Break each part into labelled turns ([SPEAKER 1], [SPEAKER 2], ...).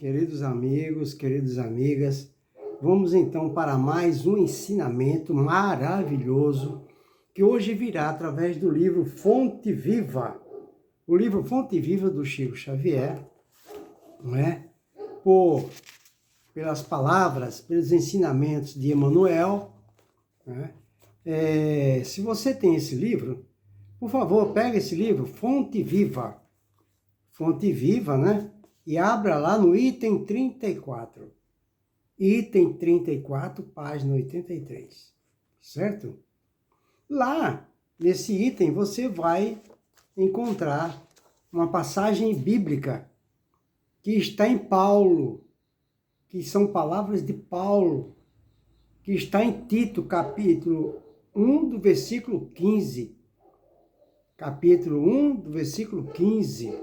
[SPEAKER 1] Queridos amigos, queridas amigas, vamos então para mais um ensinamento maravilhoso que hoje virá através do livro Fonte Viva. O livro Fonte Viva do Chico Xavier, não é? Pelas palavras, pelos ensinamentos de Emmanuel, né? Se você tem esse livro, por favor, pega esse livro, Fonte Viva. Fonte Viva, né? E abra lá no item 34. Item 34, página 83. Certo? Lá, nesse item, você vai encontrar uma passagem bíblica que está em Paulo, que são palavras de Paulo, que está em Tito, capítulo 1, do versículo 15. Capítulo 1, do versículo 15.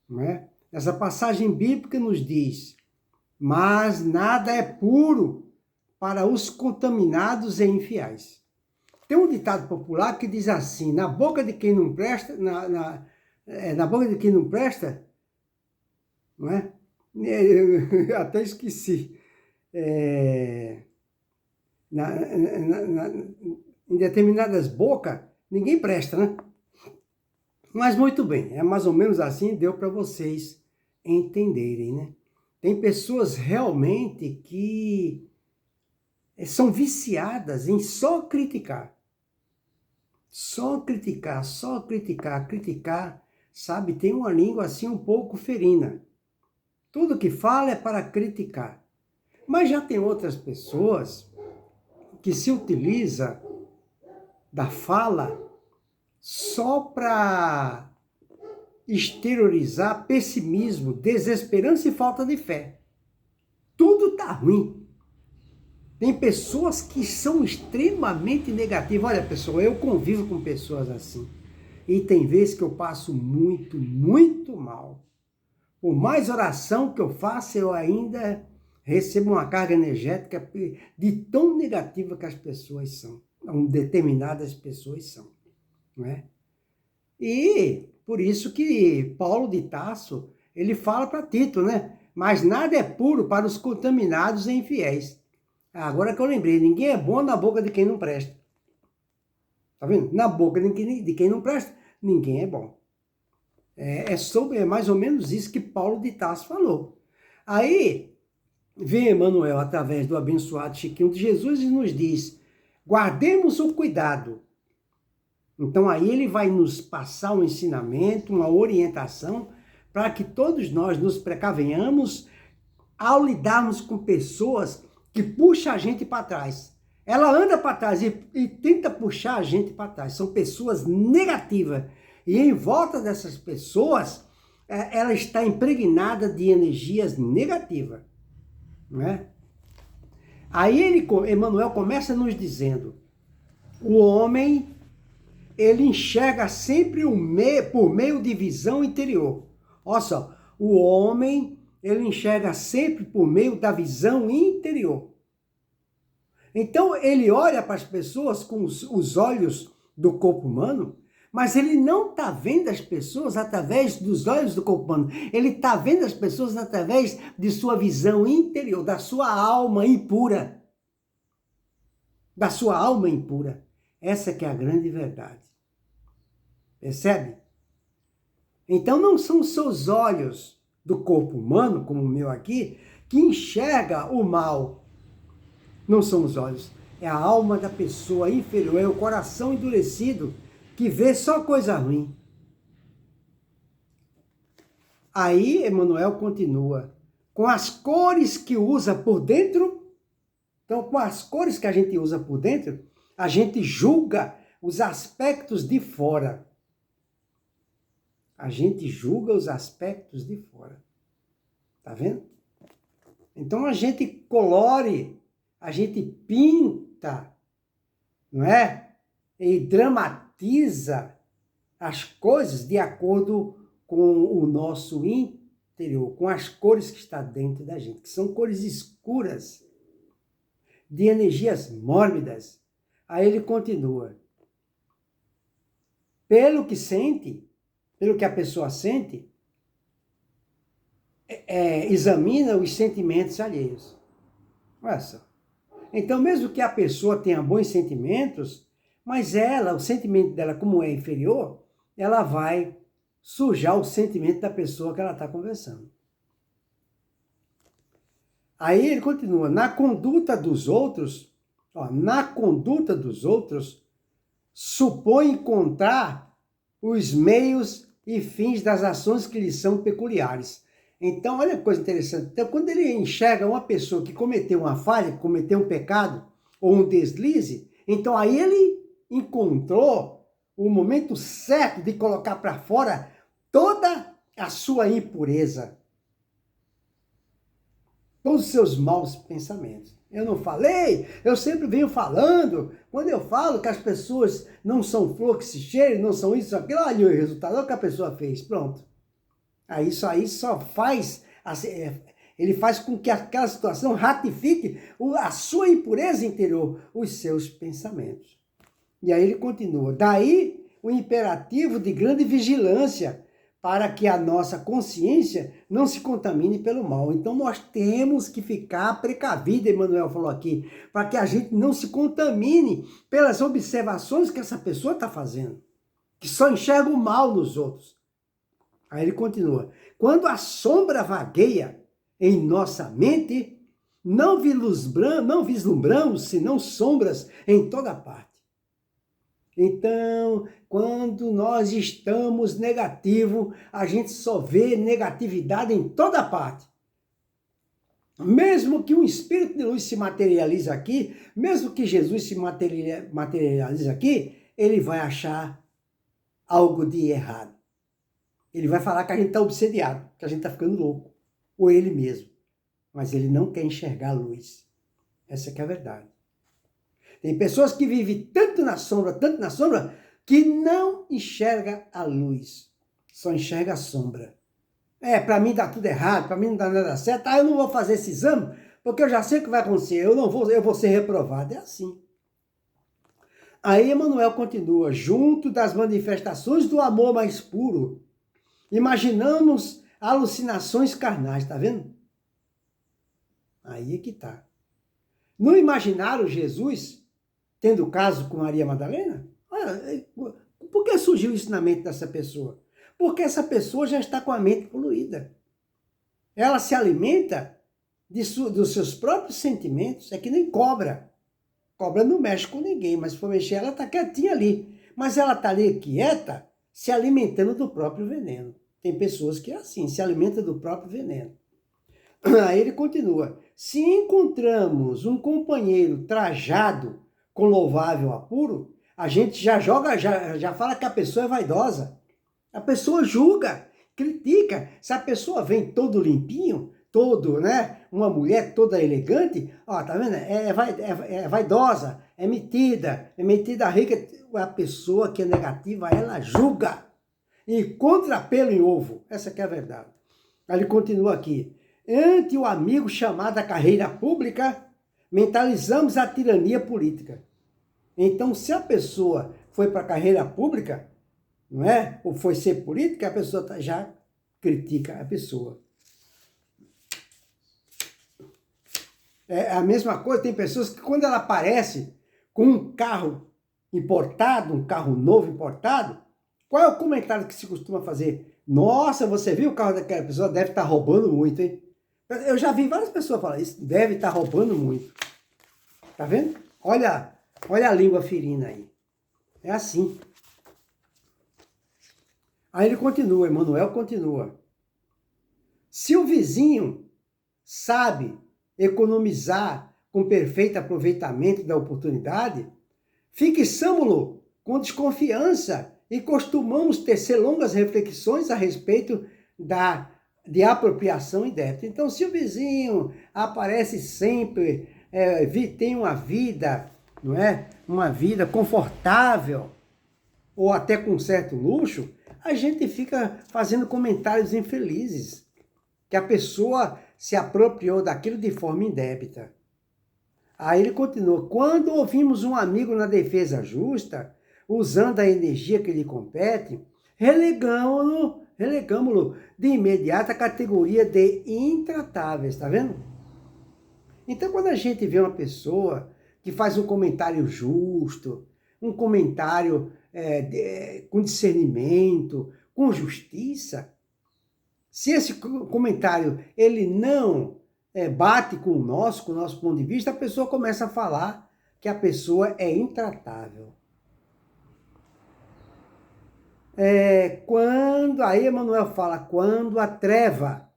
[SPEAKER 1] Não é? Essa passagem bíblica nos diz: mas nada é puro para os contaminados e infiéis. Tem um ditado popular que diz assim: na boca de quem não presta, na boca de quem não presta, não é? Eu até esqueci. Em determinadas bocas, ninguém presta, né? Mas muito bem, é mais ou menos assim, deu para vocês entenderem, né? Tem pessoas realmente que são viciadas em só criticar. Só criticar, só criticar, criticar, sabe? Tem uma língua assim um pouco ferina. Tudo que fala é para criticar. Mas já tem outras pessoas que se utiliza da fala só para exteriorizar pessimismo, desesperança e falta de fé. Tudo está ruim. Tem pessoas que são extremamente negativas. Olha, pessoal, eu convivo com pessoas assim. E tem vezes que eu passo muito, muito mal. Por mais oração que eu faço, eu ainda recebo uma carga energética de tão negativa que as pessoas são. Determinadas pessoas são. Não é? E por isso que Paulo de Tarso, ele fala para Tito, né? Mas nada é puro para os contaminados e infiéis. Agora que eu lembrei, ninguém é bom na boca de quem não presta. Tá vendo? Na boca de quem não presta, ninguém é bom. É mais ou menos isso que Paulo de Tarso falou. Aí, vem Emmanuel, através do abençoado Chiquinho de Jesus, e nos diz: guardemos o cuidado. Então aí ele vai nos passar um ensinamento, uma orientação, para que todos nós nos precavenhamos ao lidarmos com pessoas que puxam a gente para trás. Ela anda para trás e tenta puxar a gente para trás. São pessoas negativas. E em volta dessas pessoas, ela está impregnada de energias negativas. Não é? Aí Emmanuel começa nos dizendo: o homem, ele enxerga sempre por meio de visão interior. Olha só, o homem, ele enxerga sempre por meio da visão interior. Então, ele olha para as pessoas com os olhos do corpo humano, mas ele não está vendo as pessoas através dos olhos do corpo humano. Ele está vendo as pessoas através de sua visão interior, da sua alma impura. Da sua alma impura. Essa que é a grande verdade. Percebe? Então não são os seus olhos do corpo humano, como o meu aqui, que enxerga o mal. Não são os olhos. É a alma da pessoa inferior, é o coração endurecido que vê só coisa ruim. Aí Emmanuel continua. Com as cores que usa por dentro, então com as cores que a gente usa por dentro, a gente julga os aspectos de fora. A gente julga os aspectos de fora. Tá vendo? Então a gente colore, a gente pinta, não é? E dramatiza as coisas de acordo com o nosso interior, com as cores que está dentro da gente, que são cores escuras, de energias mórbidas. Aí ele continua. Pelo que a pessoa sente, examina os sentimentos alheios. Olha só. Então, mesmo que a pessoa tenha bons sentimentos, mas ela, o sentimento dela, como é inferior, ela vai sujar o sentimento da pessoa que ela está conversando. Aí ele continua, na conduta dos outros, supõe encontrar os meios e fins das ações que lhe são peculiares. Então, olha que coisa interessante. Então, quando ele enxerga uma pessoa que cometeu uma falha, cometeu um pecado ou um deslize, então aí ele encontrou o momento certo de colocar para fora toda a sua impureza, todos os seus maus pensamentos. Eu não falei, eu sempre venho falando. Quando eu falo que as pessoas não são flor que se cheire, não são isso, aquilo, olha o resultado, olha o que a pessoa fez, pronto. Aí isso aí só faz, ele faz com que aquela situação ratifique a sua impureza interior, os seus pensamentos. E aí ele continua, daí o imperativo de grande vigilância, para que a nossa consciência não se contamine pelo mal. Então nós temos que ficar precavido, Emmanuel falou aqui, para que a gente não se contamine pelas observações que essa pessoa está fazendo, que só enxerga o mal nos outros. Aí ele continua, quando a sombra vagueia em nossa mente, não vislumbramos senão sombras em toda parte. Então, quando nós estamos negativo, a gente só vê negatividade em toda parte. Mesmo que um espírito de luz se materialize aqui, mesmo que Jesus se materialize aqui, ele vai achar algo de errado. Ele vai falar que a gente está obsediado, que a gente está ficando louco, ou ele mesmo. Mas ele não quer enxergar a luz. Essa que é a verdade. Tem pessoas que vivem tanto na sombra, que não enxerga a luz. Só enxerga a sombra. Para mim dá tudo errado, para mim não dá nada certo. Eu não vou fazer esse exame, porque eu já sei o que vai acontecer. Eu vou ser reprovado. É assim. Aí Emmanuel continua, junto das manifestações do amor mais puro, imaginamos alucinações carnais, tá vendo? Aí é que tá. Não imaginaram Jesus tendo caso com Maria Madalena? Por que surgiu isso na mente dessa pessoa? Porque essa pessoa já está com a mente poluída. Ela se alimenta dos seus próprios sentimentos, é que nem cobra. Cobra não mexe com ninguém, mas se for mexer, ela está quietinha ali. Mas ela está ali quieta, se alimentando do próprio veneno. Tem pessoas que é assim, se alimentam do próprio veneno. Aí ele continua, se encontramos um companheiro trajado com louvável apuro, a gente já fala que a pessoa é vaidosa. A pessoa julga, critica. Se a pessoa vem todo limpinho, uma mulher toda elegante, ó, tá vendo? É vaidosa, é metida rica. A pessoa que é negativa, ela julga. Encontra pelo em ovo. Essa que é a verdade. Aí ele continua aqui. Ante o amigo chamado à carreira pública, mentalizamos a tirania política. Então, se a pessoa foi para a carreira pública, não é? Ou foi ser política, a pessoa já critica a pessoa. É a mesma coisa, tem pessoas que quando ela aparece com um carro importado, um carro novo importado, qual é o comentário que se costuma fazer? Nossa, você viu o carro daquela pessoa? Deve estar roubando muito, hein? Eu já vi várias pessoas falar isso, deve estar roubando muito. Tá vendo? Olha a língua ferina aí. É assim. Aí ele continua, Emmanuel continua. Se o vizinho sabe economizar com perfeito aproveitamento da oportunidade, fixamo-lo com desconfiança e costumamos tecer longas reflexões a respeito de apropriação indébita. Então, se o vizinho aparece sempre, tem uma vida, não é? Uma vida confortável, ou até com certo luxo, a gente fica fazendo comentários infelizes, que a pessoa se apropriou daquilo de forma indébita. Aí ele continua, quando ouvimos um amigo na defesa justa, usando a energia que lhe compete, relegamo-lo relegamos-lo de imediato à categoria de intratáveis, tá vendo? Então, quando a gente vê uma pessoa que faz um comentário justo, um comentário com discernimento, com justiça, se esse comentário ele não bate com o nosso ponto de vista, a pessoa começa a falar que a pessoa é intratável. Aí Emmanuel fala, quando a treva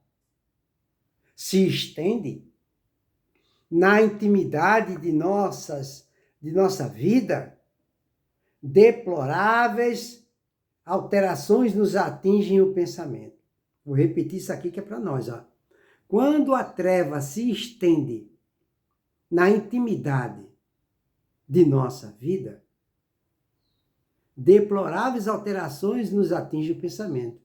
[SPEAKER 1] se estende na intimidade de nossa vida, deploráveis alterações nos atingem o pensamento. Vou repetir isso aqui que é para nós, ó. Quando a treva se estende na intimidade de nossa vida, deploráveis alterações nos atingem o pensamento.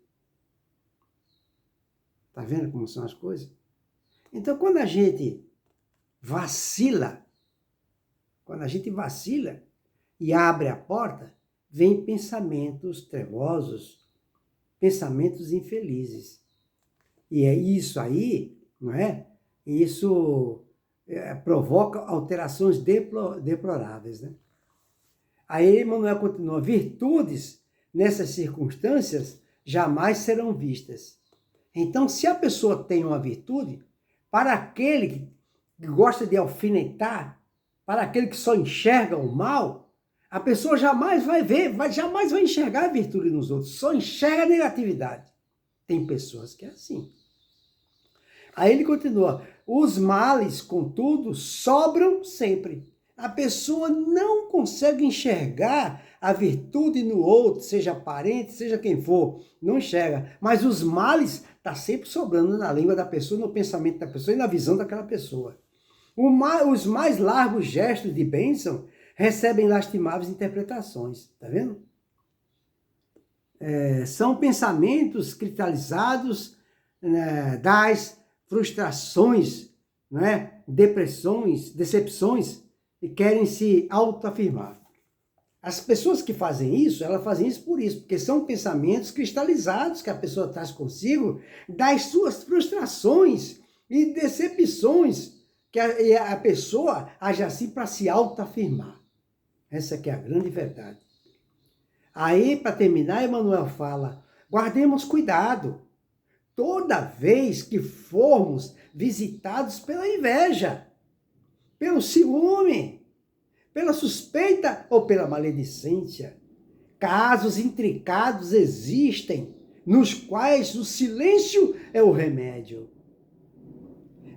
[SPEAKER 1] Tá vendo como são as coisas? Então, quando a gente vacila e abre a porta, vem pensamentos trevosos, pensamentos infelizes. E é isso aí, não é? Isso provoca alterações deploráveis, né? Aí Emmanuel continua, virtudes nessas circunstâncias jamais serão vistas. Então, se a pessoa tem uma virtude, para aquele que gosta de alfinetar, para aquele que só enxerga o mal, a pessoa jamais vai ver, jamais vai enxergar a virtude nos outros, só enxerga a negatividade. Tem pessoas que é assim. Aí ele continua, os males, contudo, sobram sempre. A pessoa não consegue enxergar a virtude no outro, seja parente, seja quem for, não enxerga. Mas os males estão sempre sobrando na língua da pessoa, no pensamento da pessoa e na visão daquela pessoa. Os mais largos gestos de bênção recebem lastimáveis interpretações, tá vendo? São pensamentos cristalizados, né, das frustrações, né, depressões, decepções, e querem se autoafirmar. As pessoas que fazem isso, elas fazem isso por isso, porque são pensamentos cristalizados que a pessoa traz consigo das suas frustrações e decepções, que a pessoa age assim para se autoafirmar. Essa que é a grande verdade. Aí, para terminar, Emmanuel fala, guardemos cuidado toda vez que formos visitados pela inveja, pelo ciúme, pela suspeita ou pela maledicência. Casos intricados existem, nos quais o silêncio é o remédio.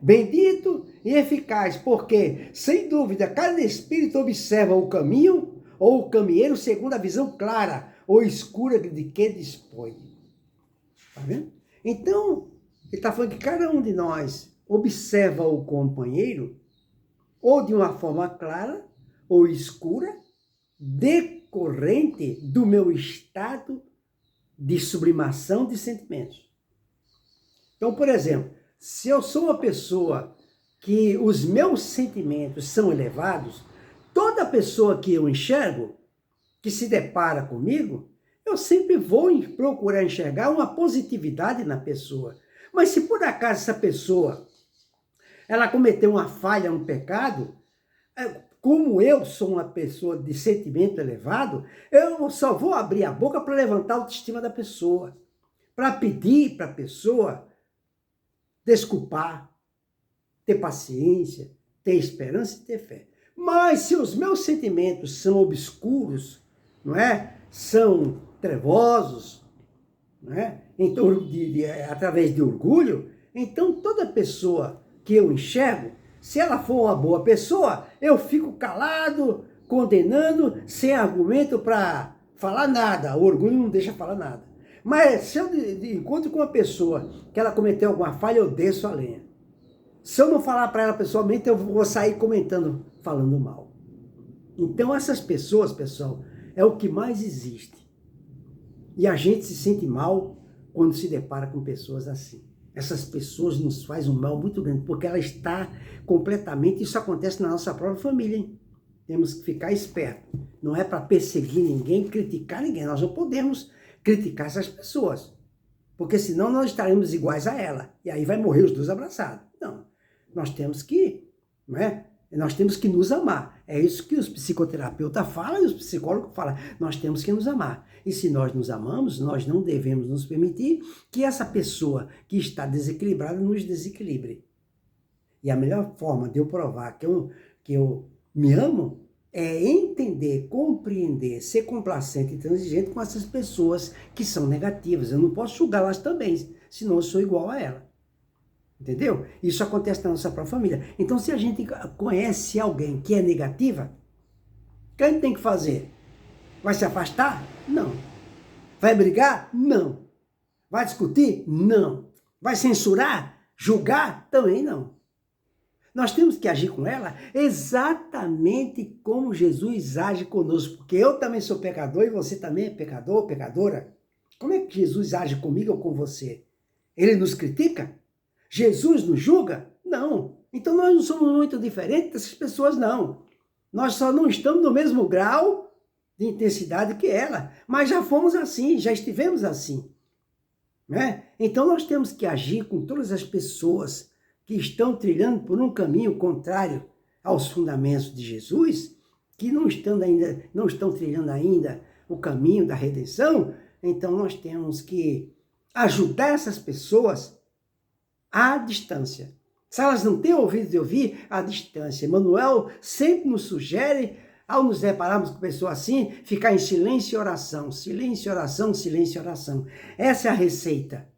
[SPEAKER 1] Bendito e eficaz, porque, sem dúvida, cada espírito observa o caminho ou o caminheiro segundo a visão clara ou escura de que dispõe. Tá vendo? Então, ele está falando que cada um de nós observa o companheiro ou de uma forma clara ou escura, decorrente do meu estado de sublimação de sentimentos. Então, por exemplo, se eu sou uma pessoa que os meus sentimentos são elevados, toda pessoa que eu enxergo, que se depara comigo, eu sempre vou procurar enxergar uma positividade na pessoa. Mas se por acaso essa pessoa, ela cometeu uma falha, um pecado, como eu sou uma pessoa de sentimento elevado, eu só vou abrir a boca para levantar a autoestima da pessoa, para pedir para a pessoa desculpar, ter paciência, ter esperança e ter fé. Mas se os meus sentimentos são obscuros, não é? São trevosos, não é? Então, através de orgulho, então toda pessoa que eu enxergo, se ela for uma boa pessoa, eu fico calado, condenando, sem argumento para falar nada. O orgulho não deixa falar nada. Mas se eu encontro com uma pessoa que ela cometeu alguma falha, eu desço a lenha. Se eu não falar para ela pessoalmente, eu vou sair comentando, falando mal. Então essas pessoas, pessoal, é o que mais existe. E a gente se sente mal quando se depara com pessoas assim. Essas pessoas nos fazem um mal muito grande, porque ela está completamente... Isso acontece na nossa própria família, hein? Temos que ficar esperto. Não é para perseguir ninguém, criticar ninguém. Nós não podemos criticar essas pessoas. Porque senão nós estaremos iguais a ela. E aí vai morrer os dois abraçados. Não. Nós temos que, não é? Nós temos que nos amar. É isso que os psicoterapeutas falam e os psicólogos falam. Nós temos que nos amar. E se nós nos amamos, nós não devemos nos permitir que essa pessoa que está desequilibrada nos desequilibre. E a melhor forma de eu provar que eu me amo é entender, compreender, ser complacente e transigente com essas pessoas que são negativas. Eu não posso julgá-las também, senão eu sou igual a ela. Entendeu? Isso acontece na nossa própria família. Então, se a gente conhece alguém que é negativa, o que a gente tem que fazer? Vai se afastar? Não. Vai brigar? Não. Vai discutir? Não. Vai censurar? Julgar? Também não. Nós temos que agir com ela exatamente como Jesus age conosco, porque eu também sou pecador e você também é pecador, pecadora. Como é que Jesus age comigo ou com você? Ele nos critica? Jesus nos julga? Não. Então nós não somos muito diferentes dessas pessoas, não. Nós só não estamos no mesmo grau de intensidade que ela, mas já fomos assim, já estivemos assim. Né? Então nós temos que agir com todas as pessoas que estão trilhando por um caminho contrário aos fundamentos de Jesus, que não estão trilhando ainda o caminho da redenção. Então nós temos que ajudar essas pessoas à distância. Se elas não têm ouvido de ouvir, à distância. Emmanuel sempre nos sugere, ao nos depararmos com pessoas assim, ficar em silêncio e oração. Silêncio e oração, silêncio e oração. Essa é a receita.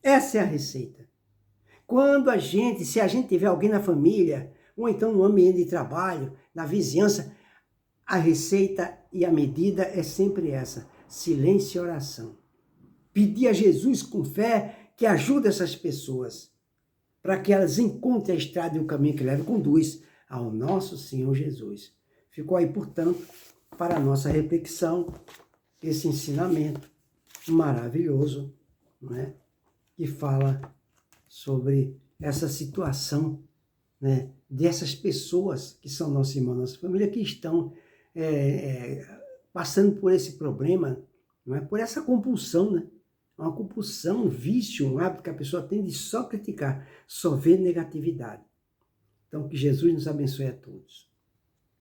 [SPEAKER 1] Essa é a receita. Se a gente tiver alguém na família, ou então no ambiente de trabalho, na vizinhança, a receita e a medida é sempre essa. Silêncio e oração. Pedir a Jesus com fé que ajude essas pessoas, para que elas encontrem a estrada e o caminho que leva e conduz ao nosso Senhor Jesus. Ficou aí, portanto, para a nossa reflexão, esse ensinamento maravilhoso, né, que fala sobre essa situação, né, dessas pessoas que são nossos irmãos, nossa família, que estão passando por esse problema, não é, por essa compulsão, né? Uma compulsão, um vício, um hábito que a pessoa tem de só criticar, só ver negatividade. Então, que Jesus nos abençoe a todos.